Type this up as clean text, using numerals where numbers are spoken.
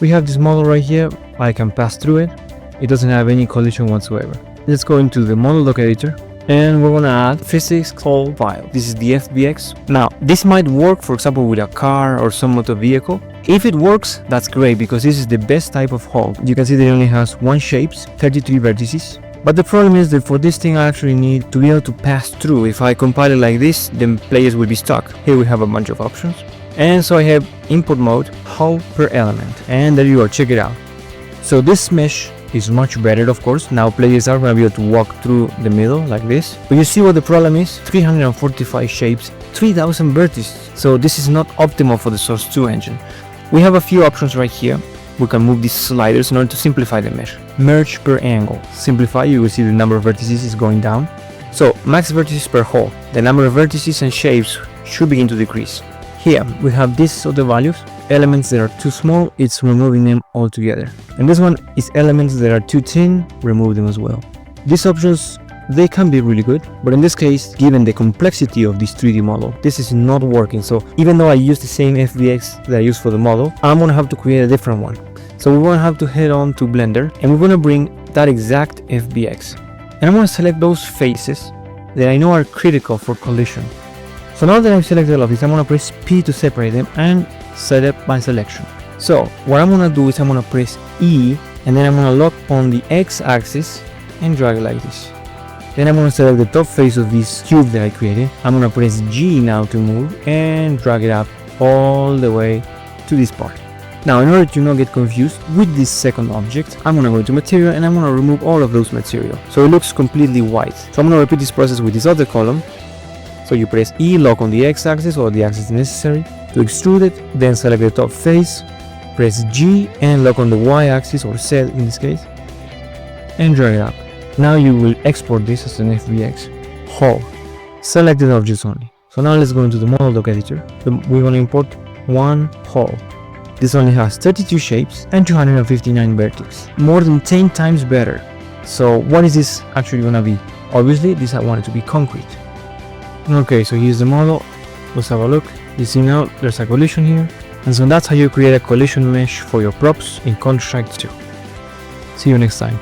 We have this model right here. I can pass through it. It doesn't have any collision whatsoever. Let's go into the model doc editor and we're gonna add physics-call file. This is the FBX. Now, this might work, for example, with a car or some motor vehicle. If it works, that's great because this is the best type of hull. You can see that it only has 1 shapes, 33 vertices. But the problem is that for this thing I actually need to be able to pass through. If I compile it like this, then players will be stuck. Here we have a bunch of options. And so I have input mode, hull per element. And there you are, check it out. So this mesh is much better, of course. Now players are going to be able to walk through the middle like this. But you see what the problem is? 345 shapes, 3000 vertices. So this is not optimal for the Source 2 engine. We have a few options right here. We can move these sliders in order to simplify the mesh. Merge per angle. Simplify, you will see the number of vertices is going down. So max vertices per hull. The number of vertices and shapes should begin to decrease. Here we have these other values. Elements that are too small, it's removing them altogether. And this one is elements that are too thin, remove them as well. These options, they can be really good, but in this case, given the complexity of this 3D model, this is not working. So even though I use the same FBX that I use for the model, I'm gonna have to create a different one. So we're gonna have to head on to Blender and we're gonna bring that exact FBX. And I'm gonna select those faces that I know are critical for collision. So now that I've selected all of these, I'm gonna press P to separate them and set up my selection. So what I'm gonna do is I'm gonna press E and then I'm gonna lock on the X axis and drag it like this. Then I'm gonna select the top face of this cube that I created. I'm gonna press G now to move and drag it up all the way to this part. Now in order to not get confused with this second object, I'm gonna go to material and I'm gonna remove all of those material. So it looks completely white. So I'm gonna repeat this process with this other column. So you press E, lock on the X axis or the axis necessary to extrude it, then select the top face, press G and lock on the Y axis or Z in this case, and drag it up. Now you will export this as an FBX. Hull. Selected objects only. So now let's go into the model doc editor. We're going to import one hull. This only has 32 shapes and 259 vertices. More than 10 times better. So what is this actually going to be? Obviously this I want it to be concrete. Okay, so here's the model. Let's have a look. You see now there's a collision here. And so that's how you create a collision mesh for your props in Counter-Strike 2. See you next time.